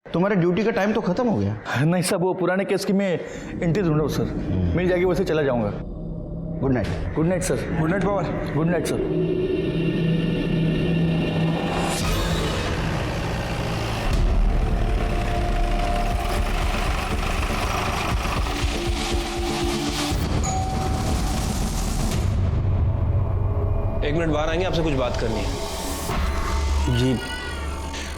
तुम्हारे ड्यूटी का टाइम तो खत्म हो गया।
नहीं साहब, वो पुराने केस की मैं एंट्री ढूंढ रहा हूँ सर, मिल जाएगी वैसे चला जाऊंगा।
Good night.
Good night sir. Good night Pawar. Good night sir.
एक मिनट बाहर आएंगे, आपसे कुछ बात करनी है।
जी।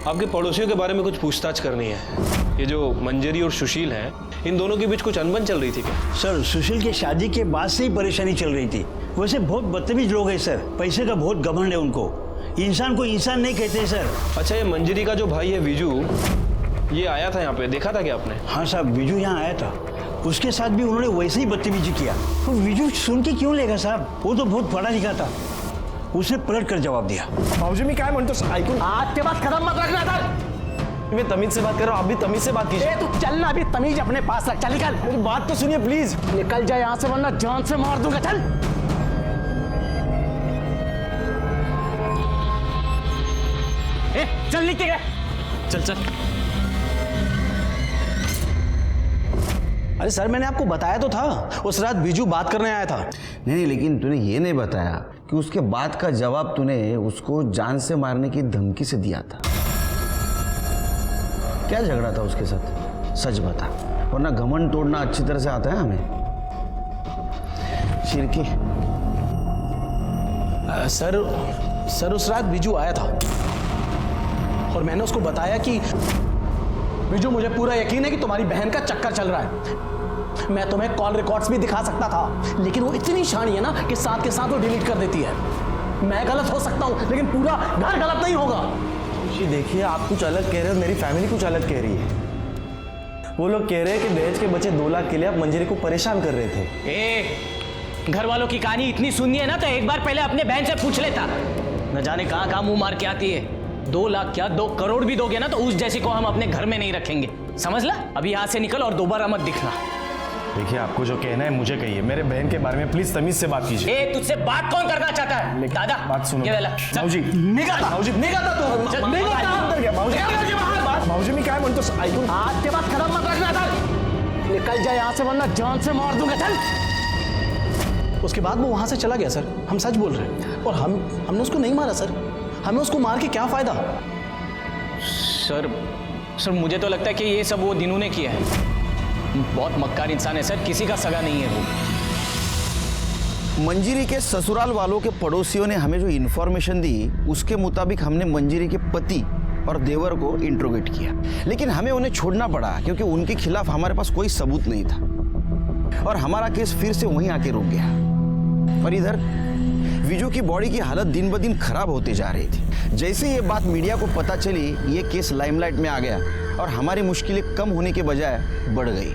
आपके पड़ोसियों के बारे में कुछ पूछताछ करनी है। ये जो मंजरी और सुशील हैं, इन दोनों के बीच कुछ अनबन चल रही थी क्या?
सर सुशील की शादी के बाद से ही परेशानी चल रही थी। वैसे बहुत बदतमीज लोग हैं सर, पैसे का बहुत घमंड है उनको, इंसान को इंसान नहीं कहते सर।
अच्छा, ये मंजरी का जो भाई है विजू, ये आया था यहाँ पे, देखा था क्या आपने?
हाँ साहब, विजू यहाँ आया था, उसके साथ भी उन्होंने वैसे ही बदतमीजी किया। तो विजू सुन के क्यों लेगा साहब, वो तो बहुत पढ़ा लिखा था। उसने पलट कर जवाब दिया।
भाऊजी मी काय म्हणतो ऐकून,
आज के बाद कदम मत रखना सर।
मैं तमीज से बात कर रहा हूँ, आप भी तमीज से बात कीजिए।
तू चल ना, अभी तमीज अपने पास रख। चल निकल,
मेरी बात तो सुनिए प्लीज।
निकल जा यहाँ से वरना जान से मार दूंगा। चल। चल नीचे गए।
चल चल।
अरे सर, मैंने आपको बताया तो था, उस रात बीजू बात करने आया था।
नहीं, लेकिन तूने ये नहीं बताया कि उसके बाद का जवाब तूने उसको जान से मारने की धमकी से दिया था। क्या झगड़ा था उसके साथ, सच बता, वरना घमंड तोड़ना अच्छी तरह से आता है हमें। शिरकी,
सर उस रात बीजू आया था और मैंने उसको बताया कि बीजू, मुझे पूरा यकीन है कि तुम्हारी बहन का चक्कर चल रहा है। मैं तुम्हें कॉल रिकॉर्ड्स भी दिखा सकता था, लेकिन वो इतनी शानी है ना कि साथ के साथ वो डिलीट कर देती है। मैं गलत हो सकता हूं, लेकिन पूरा घर गलत नहीं होगा।
जी देखिए, आप कुछ अलग कह रहे हो, मेरी फैमिली कुछ अलग कह रही है। वो लोग कह रहे हैं कि दहेज के बचे 2 लाख के लिए आप मंजरी को परेशान कर रहे थे।
घर वालों की कहानी इतनी सुननी है ना, तो एक बार पहले अपने बहन से पूछ लेता। न जाने कहां कहां मुंह मार के आती है। 2 लाख क्या 2 करोड़ भी दोगे ना, तो उस जैसी को हम अपने घर में नहीं रखेंगे, समझ ला। अभी यहाँ से निकल और दोबारा मत दिखना।
देखिए, आपको जो कहना है मुझे कहिए, मेरे बहन के बारे में प्लीज तमीज से बात कीजिए।
तुझसे बात कौन करना चाहता है? दादा
बात सुनो।
ये वाला, चल।
भाऊजी
निकलता।
भाऊजी
निकलता तू।
भाऊजी मी काय म्हणतो ऐकून,
आज के बाद कदम मत रखना सर। निकल जाए यहाँ से वरना जान से मार दूंगा। चल। उसके बाद वो वहां से चला गया सर, हम सच बोल रहे हैं। और हमने उसको नहीं मारा सर, हमें उसको मार के क्या फायदा।
सर मुझे तो लगता है कि ये सब वो दिनों ने किया है। बहुत मक्कार इंसान है सर, किसी का सगा नहीं है वो।
मंजिरी के ससुराल वालों के पड़ोसियों ने हमें जो इन्फॉर्मेशन दी, उसके मुताबिक हमने मंजिरी के पति और देवर को इंट्रोगेट किया, लेकिन हमें उन्हें छोड़ना पड़ा क्योंकि उनके खिलाफ हमारे पास कोई सबूत नहीं था और हमारा केस फिर से वहीं आके रुक गया। और इधर विजू की बॉडी की हालत दिन ब दिन खराब होती जा रही थी। जैसे ये बात मीडिया को पता चली, ये केस लाइमलाइट में आ गया और हमारी मुश्किलें कम होने के बजाय बढ़ गई।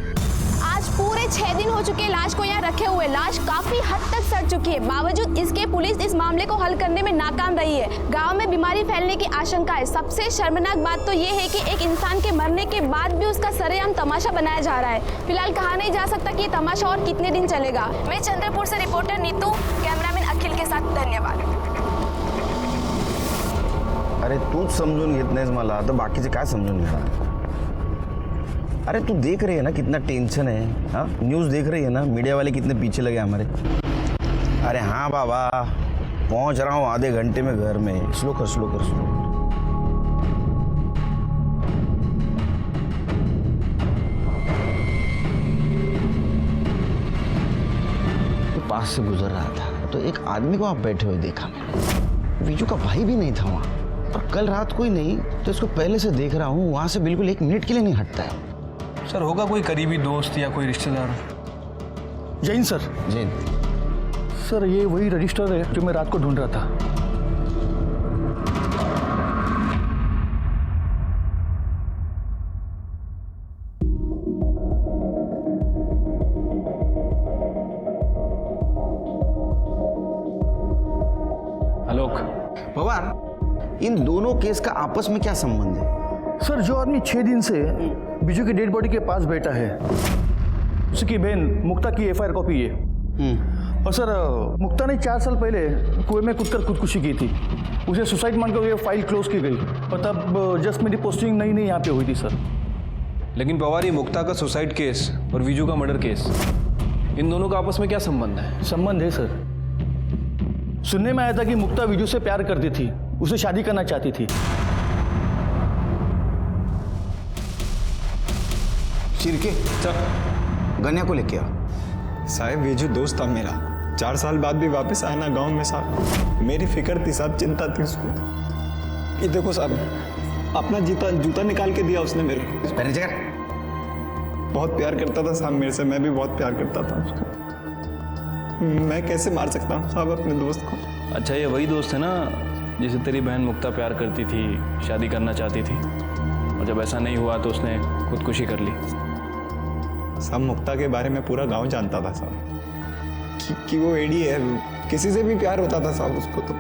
आज पूरे 6 दिन हो चुके हैं लाश को यहाँ रखे हुए। लाश काफी हद तक सड़ चुकी है, बावजूद इसके पुलिस इस मामले को हल करने में नाकाम रही है। गांव में बीमारी फैलने की आशंका है। सबसे शर्मनाक बात तो ये है कि एक इंसान के मरने के बाद भी उसका सरेआम तमाशा बनाया जा रहा है। फिलहाल कहा नहीं जा सकता कि ये तमाशा और कितने दिन चलेगा। मैं चंद्रपुर से रिपोर्टर नीतू, कैमरामैन अखिल के साथ धन्यवाद।
अरे तूच समजून घेत नाहीस मला, तर बाकीचे काय समजून घेणार? अरे तू देख रही है ना कितना टेंशन है, हाँ न्यूज़ देख रही है ना, मीडिया वाले कितने पीछे लगे हमारे। अरे हाँ बाबा, पहुंच रहा हूँ आधे घंटे में घर में। स्लो कर स्लो कर स्लो। तो पास से गुजर रहा था तो एक आदमी को वहाँ बैठे हुए देखा मैंने। विजू का भाई भी नहीं था वहाँ, और कल रात कोई नहीं तो इसको पहले से देख रहा हूँ, वहाँ से बिल्कुल 1 मिनट के लिए नहीं हटता है।
सर होगा कोई करीबी दोस्त या कोई रिश्तेदार?
जैन सर।
जैन
सर, ये वही रजिस्टर है जो मैं रात को ढूंढ रहा था।
आलोक,
पवार, इन दोनों केस का आपस में क्या संबंध है?
सर, जो आदमी 6 दिन से बिजू की डेड बॉडी के पास बैठा है, उसकी बहन मुक्ता की एफआईआर कॉपी है। और सर, मुक्ता ने 4 साल पहले कुएं में कूदकर खुदकुशी की थी। उसे सुसाइड मानकर ये फाइल क्लोज की गई और तब जस्ट मेरी पोस्टिंग नई यहाँ पे हुई थी सर।
लेकिन पवार, ये मुक्ता का सुसाइड केस और विजू का मर्डर केस, इन दोनों का आपस में क्या संबंध है?
संबंध है सर। सुनने में आया था कि मुक्ता विजू से प्यार करती थी, उसे शादी करना चाहती थी।
शिरके
सर,
गन्या को लेके आओ।
साहब विजू दोस्त था मेरा, 4 साल बाद भी वापस आया ना गांव में साहब। मेरी फिक्र थी साहब, चिंता थी उसको। ये देखो साहब, अपना जूता निकाल के दिया उसने मेरे को। बहुत प्यार करता था साहब मेरे से, मैं भी बहुत प्यार करता था उसको। मैं कैसे मार सकता हूँ साहब अपने दोस्त को?
अच्छा, ये वही दोस्त है ना जिसे तेरी बहन मुक्ता प्यार करती थी, शादी करना चाहती थी, और जब ऐसा नहीं हुआ तो उसने खुदकुशी कर ली।
साहब मुक्ता के बारे में पूरा गांव जानता था साहब कि वो एडी है, किसी से भी प्यार होता था साहब उसको। तो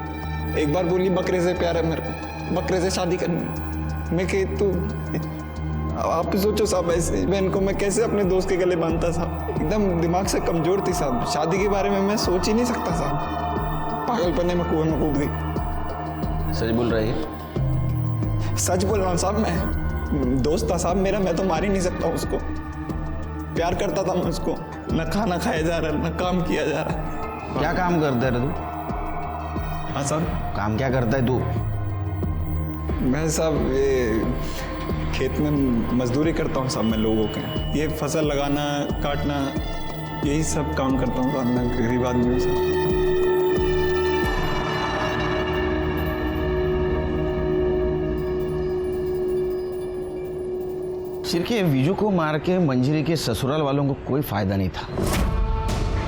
एक बार बोली बकरे से प्यार है मेरे को, बकरे से शादी करनी। मैं कह तो आप सोचो साहब, ऐसे बहन को मैं कैसे अपने दोस्त के गले बांधता साहब? एकदम दिमाग से कमजोर थी साहब, शादी के बारे में मैं सोच ही नहीं सकता साहब। पागलपने में कुएं में कूद गई।
सच बोल रहे हैं?
सच बोल रहा हूँ साहब, मैं दोस्त था साहब मेरा, मैं तो मार ही नहीं सकता उसको। प्यार करता था मैं उसको, न खाना खाया जा रहा, न काम किया जा रहा।
क्या काम करता है तू?
हाँ साहब।
काम क्या करता है तू?
मैं साहब ये खेत में मजदूरी करता हूँ साहब, मैं लोगों के ये फसल लगाना, काटना, यही सब काम करता हूँ साहब। मैं गरीब आदमी हूँ साहब।
सिर्के, विजू को मार के मंजरी के ससुराल वालों को कोई फायदा नहीं था।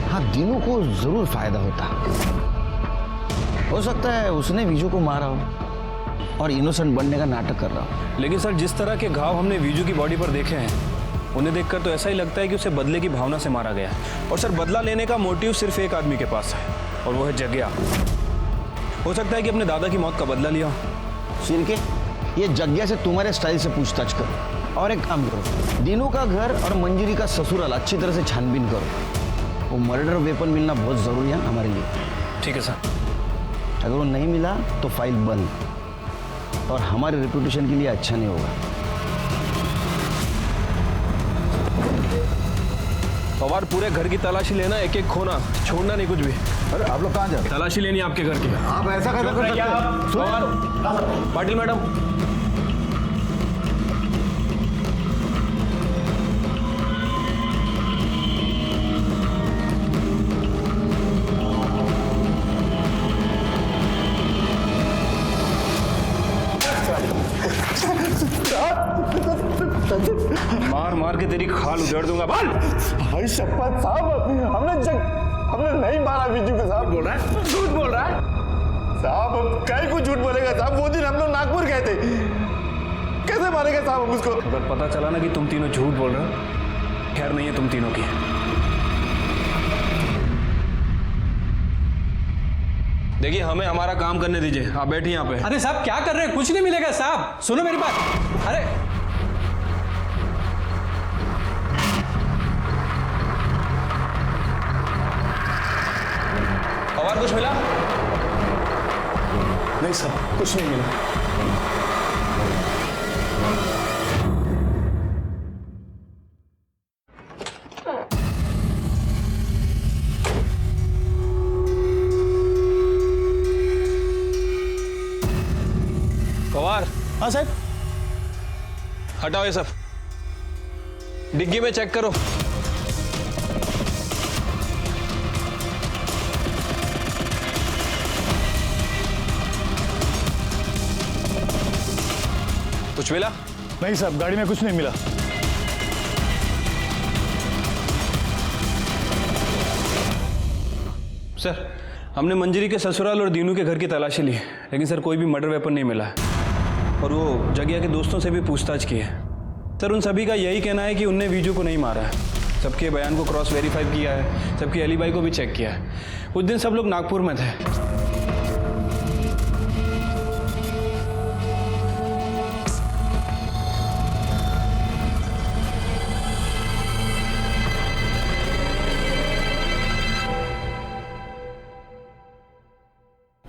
हाँ, दीनू को जरूर फायदा होता। हो सकता है उसने विजू को मारा हो और इनोसेंट बनने का नाटक कर रहा हो।
लेकिन सर, जिस तरह के घाव हमने विजू की बॉडी पर देखे हैं, उन्हें देखकर तो ऐसा ही लगता है कि उसे बदले की भावना से मारा गया है। और सर, बदला लेने का मोटिव सिर्फ एक आदमी के पास है, और वो है जग्या। हो सकता है कि अपने दादा की मौत का बदला लिया हो।
सिरके, ये जग्या से तुम्हारे स्टाइल से पूछताछ करो, और एक काम करो, दीनू का घर और मंजरी का ससुराल अच्छी तरह से छानबीन करो। वो मर्डर वेपन मिलना बहुत जरूरी है हमारे लिए।
ठीक है सर।
अगर वो नहीं मिला तो फाइल बंद, और हमारे रेपुटेशन के लिए अच्छा नहीं होगा।
पवार, पूरे घर की तलाशी लेना, एक एक खोना, छोड़ना नहीं कुछ भी।
अरे आप लोग कहाँ जा रहे?
तलाशी लेनी है आपके घर की।
आप ऐसा कैसे कर सकते हैं?
पवार, पाटिल मैडम, मार मार के तेरी खाल उधेड़ दूंगा। बाल
भाई शपथ साहब, हमने नहीं मारा विजू को साहब। बोल रहा है, झूठ बोल रहा है साहब। कहीं को झूठ बोलेगा साहब? वो दिन हम लोग नागपुर गए थे, कैसे मारेगा साहब हम उसको?
अगर पता चला ना कि तुम तीनों झूठ बोल रहे हो, खैर नहीं है तुम तीनों की। देखिए, हमें हमारा काम करने दीजिए। आप बैठिए यहाँ पे।
अरे साहब, क्या कर रहे हैं? कुछ नहीं मिलेगा साहब, सुनो मेरी बात। अरे और कुछ मिला?
नहीं सर, कुछ नहीं मिला।
पवार।
हाँ साहब।
हटाओ ये सब, डिग्गी में चेक करो। कुछ मिला?
नहीं साहब, गाड़ी में कुछ नहीं मिला।
सर, हमने मंजरी के ससुराल और दीनू के घर की तलाशी ली, लेकिन सर कोई भी मर्डर वेपन नहीं मिला है। और वो जगिया के दोस्तों से भी पूछताछ की है। सर, उन सभी का यही कहना है कि उनने विजू को नहीं मारा है। सबके बयान को क्रॉस वेरीफाई किया है, सबकी एलिबाई को भी चेक किया है। उस दिन सब लोग नागपुर में थे।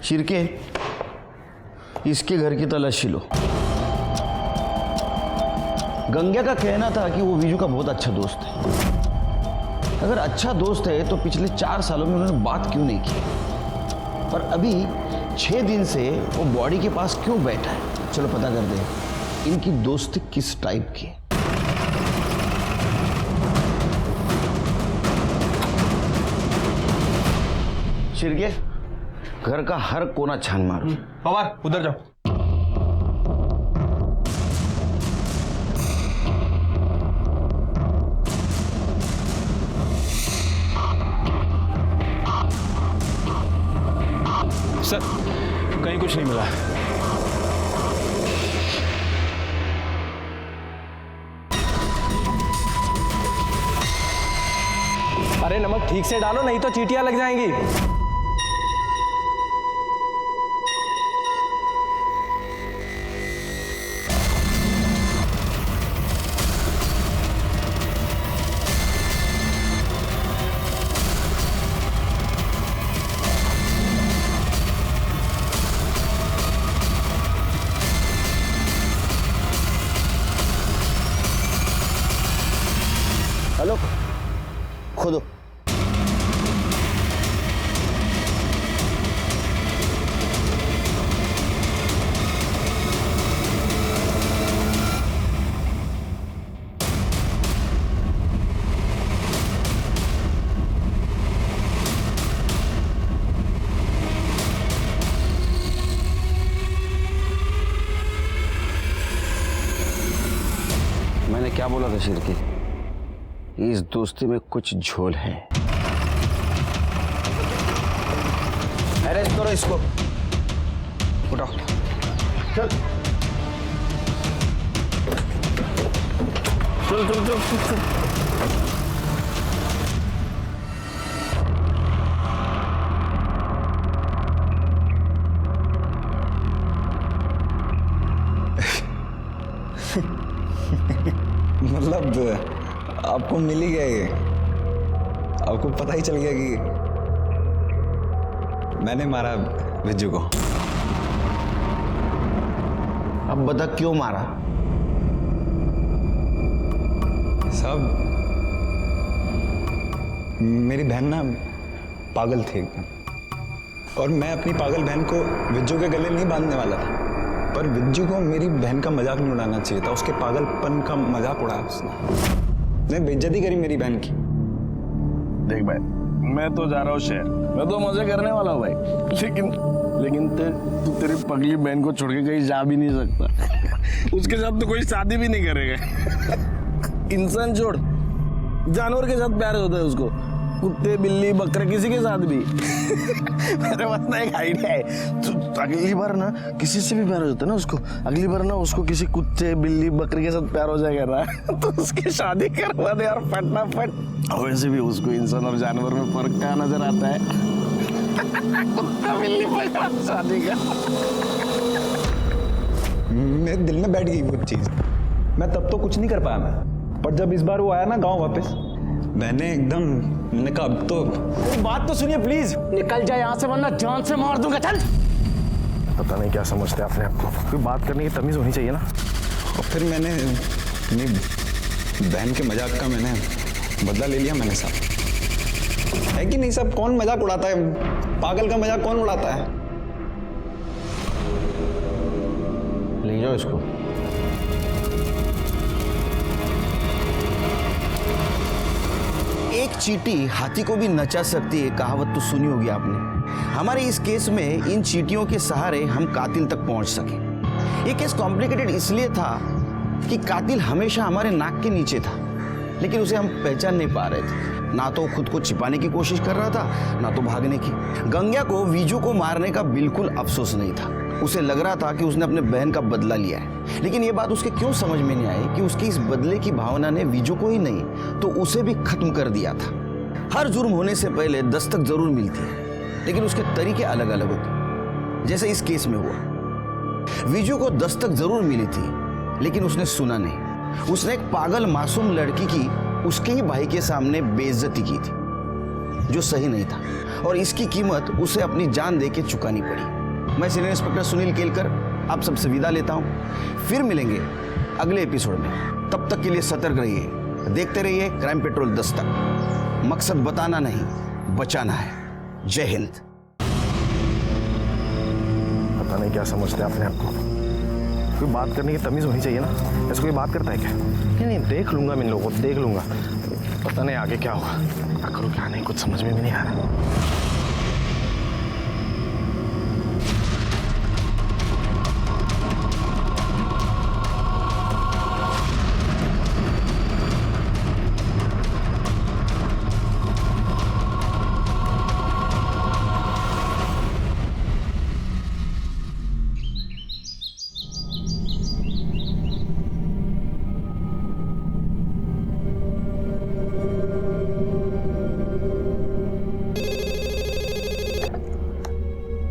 शिरके, इसके घर की तलाशी लो। गंगा का कहना था कि वो विजू का बहुत अच्छा दोस्त है। अगर अच्छा दोस्त है तो पिछले 4 सालों में उन्होंने बात क्यों नहीं की, और अभी 6 दिन से वो बॉडी के पास क्यों बैठा है? चलो पता कर दे इनकी दोस्ती किस टाइप की है। शिरके, घर का हर कोना छान मारो।
पवार उधर जाओ। सर, कहीं कुछ नहीं मिला। अरे नमक ठीक से डालो, नहीं तो चींटियां लग जाएंगी।
हेलो, खोदो। मैंने क्या बोला था शिरके? इस दोस्ती में कुछ झोल है। अरेस्ट करो इसको। उठाओ। चल चल चल चल चल।
मतलब आपको मिल ही गया ये? आपको पता ही चल गया कि मैंने मारा विज्जू को?
अब बता क्यों मारा?
साहब, मेरी बहन ना पागल थी एकदम, और मैं अपनी पागल बहन को विज्जू के गले नहीं बांधने वाला था, पर विज्जू को मेरी बहन का मजाक नहीं उड़ाना चाहिए था। उसके पागलपन का मजाक उड़ाया उसने, बेइज्जती करी मेरी बहन की।
देख भाई, मैं तो जा रहा हूँ शहर, मैं तो मजे करने वाला हूँ भाई, लेकिन तू तेरी पगली बहन को छोड़ के कहीं जा भी नहीं सकता। उसके साथ तो कोई शादी भी नहीं करेगा। इंसान छोड़, जानवर के साथ प्यार होता है उसको, कुत्ते बिल्ली बकरे किसी के साथ भी। मेरे पास ना एक आइडिया है, तो अगली बार ना किसी से भी प्यार हो जाता है ना उसको, अगली बार ना उसको किसी कुत्ते बिल्ली बकरे के साथ प्यार हो जाएगा ना, तो उसकी शादी करवा दे यार फटाफट। वैसे भी उसको इंसान और जानवर में फर्क क्या नजर आता है? कुत्ता बिल्ली बकरा शादी का।
मेरे दिल में बैठ गई वो चीज। मैं तब तो कुछ नहीं कर पाया मैं, पर जब इस बार वो आया ना गांव वापस, मैंने कहा अब तो।
बात तो सुनिए प्लीज। निकल जाए यहाँ से वरना जान से मार दूंगा। चल।
पता नहीं क्या समझते हैं अपने आप को, कोई बात करने की तमीज होनी चाहिए ना।
और फिर मैंने अपनी बहन के मजाक का मैंने बदला ले लिया मैंने साहब। है कि नहीं साहब? कौन मजाक उड़ाता है? पागल का मजाक कौन उड़ाता है?
ले जाओ इसको। एक चींटी हाथी को भी नचा सकती है, कहावत तो सुनी होगी आपने। हमारे इस केस में इन चींटियों के सहारे हम कातिल तक पहुंच सके। ये केस कॉम्प्लिकेटेड इसलिए था कि कातिल हमेशा हमारे नाक के नीचे था, लेकिन उसे हम पहचान नहीं पा रहे थे। ना तो खुद को छिपाने की कोशिश कर रहा था, ना तो भागने की। गंगा को विजू को मारने का बिल्कुल अफसोस नहीं था। उसे लग रहा था कि उसने अपने बहन का बदला लिया है, लेकिन ये बात उसके क्यों समझ में नहीं आई कि उसकी इस बदले की भावना ने विजू को ही नहीं तो उसे भी खत्म कर दिया था। हर जुर्म होने से पहले दस्तक जरूर मिलती है, लेकिन उसके तरीके अलग अलग होते। जैसे इस केस में हुआ, विजू को दस्तक जरूर मिली थी, लेकिन उसने सुना नहीं। उसने एक पागल मासूम लड़की की उसके ही भाई के सामने बेइज्जती की थी। जो सही नहीं था और इसकी कीमत उसे अपनी जान दे के चुकानी पड़ी। मैं सीनियर इंस्पेक्टर सुनील केलकर आप सबसे विदा लेता हूँ। फिर मिलेंगे अगले एपिसोड में। तब तक के लिए सतर्क रहिए, देखते रहिए क्राइम पेट्रोल दस्तक। मकसद बताना नहीं, बचाना है। जय हिंद।
पता नहीं क्या समझते हैं अपने आप को। कोई बात करने की तमीज होनी चाहिए ना। ऐसे कोई बात करता है क्या? नहीं, देख लूंगा मैं इन लोगों को, देख लूंगा। पता नहीं आगे क्या होगा, क्या करूँ क्या नहीं, कुछ समझ में भी नहीं आ रहा।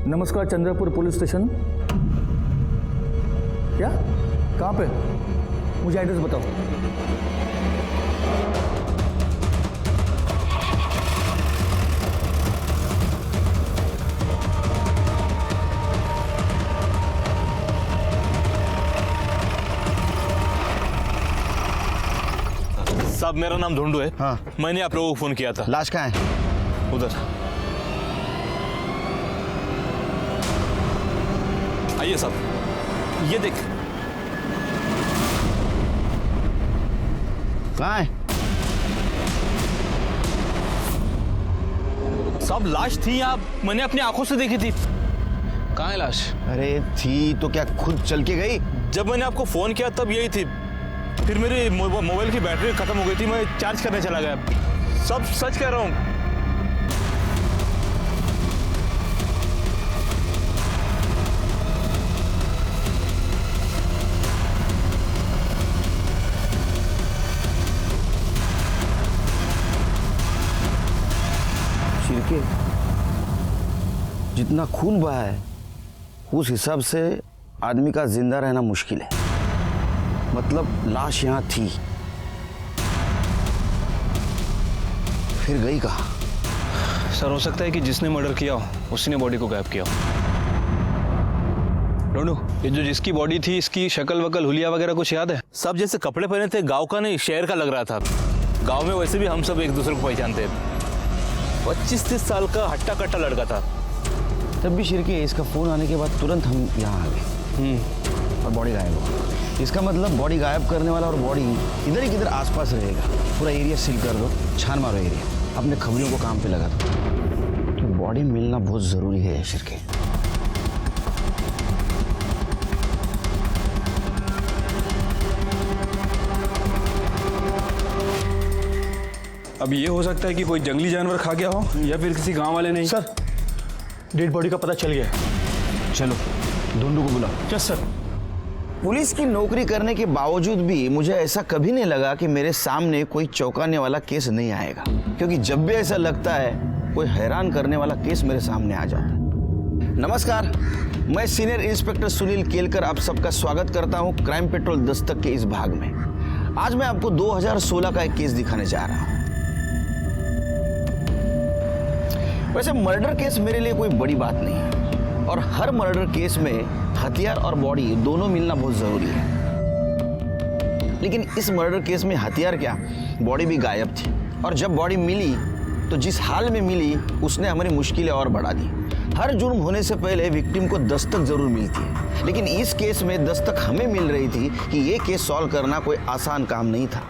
नमस्कार, चंद्रपुर पुलिस स्टेशन। क्या? कहाँ पे? मुझे एड्रेस बताओ।
साहब, मेरा नाम ढूंढू है।
हाँ,
मैंने आप लोगों को फोन किया था।
लाश कहाँ है?
उधर आइए साहब, ये देख।
कहाँ है?
साहब, लाश थी यहाँ, मैंने अपनी आंखों से देखी थी।
कहाँ है लाश?
अरे थी तो क्या खुद चल के गई?
जब मैंने आपको फोन किया तब यही थी। फिर मेरी मोबाइल की बैटरी खत्म हो गई थी, मैं चार्ज करने चला गया। सब सच कह रहा हूँ।
शिरके, जितना खून बहा है उस हिसाब से आदमी का जिंदा रहना मुश्किल है। मतलब लाश यहाँ थी, फिर गई कहाँ?
सर, हो सकता है कि जिसने मर्डर किया हो उसी ने बॉडी को गायब किया हो। ढूंढू, ये जो जिसकी बॉडी थी, इसकी शक्ल वकल हुलिया वगैरह कुछ याद है?
सब जैसे कपड़े पहने थे, गांव का नहीं शहर का लग रहा था। गांव में वैसे भी हम सब एक दूसरे को पहचानते हैं। 25-30 साल का हट्टा कट्टा लड़का था।
तब भी शिरके, इसका फोन आने के बाद तुरंत हम यहाँ आ गए और बॉडी गायब हो। इसका मतलब बॉडी गायब करने वाला और बॉडी इधर ही किधर आसपास रहेगा। पूरा एरिया सील कर दो, छान मारो एरिया, अपने खबरियों को काम पे लगा दो। तो बॉडी मिलना बहुत जरूरी है शिरके।
अब ये हो सकता है कि कोई जंगली जानवर खा गया हो या फिर किसी गांव वाले ने।
सर, डेड बॉडी का पता चल गया है।
चलो ढूंढू को बुलाओ।
Yes sir.
पुलिस की नौकरी करने के बावजूद भी मुझे ऐसा कभी नहीं लगा कि मेरे सामने कोई चौंकाने वाला केस नहीं आएगा, क्योंकि जब भी ऐसा लगता है कोई हैरान करने वाला केस मेरे सामने आ जाता है। नमस्कार, मैं सीनियर इंस्पेक्टर सुनील केलकर आप सबका स्वागत करता हूं क्राइम पेट्रोल दस्तक के इस भाग में। आज मैं आपको 2016 का एक केस दिखाने जा रहा हूं। वैसे मर्डर केस मेरे लिए कोई बड़ी बात नहीं है और हर मर्डर केस में हथियार और बॉडी दोनों मिलना बहुत जरूरी है। लेकिन इस मर्डर केस में हथियार क्या, बॉडी भी गायब थी। और जब बॉडी मिली तो जिस हाल में मिली उसने हमारी मुश्किलें और बढ़ा दी। हर जुर्म होने से पहले विक्टिम को दस्तक जरूर मिलती है, लेकिन इस केस में दस्तक हमें मिल रही थी कि ये केस सॉल्व करना कोई आसान काम नहीं था।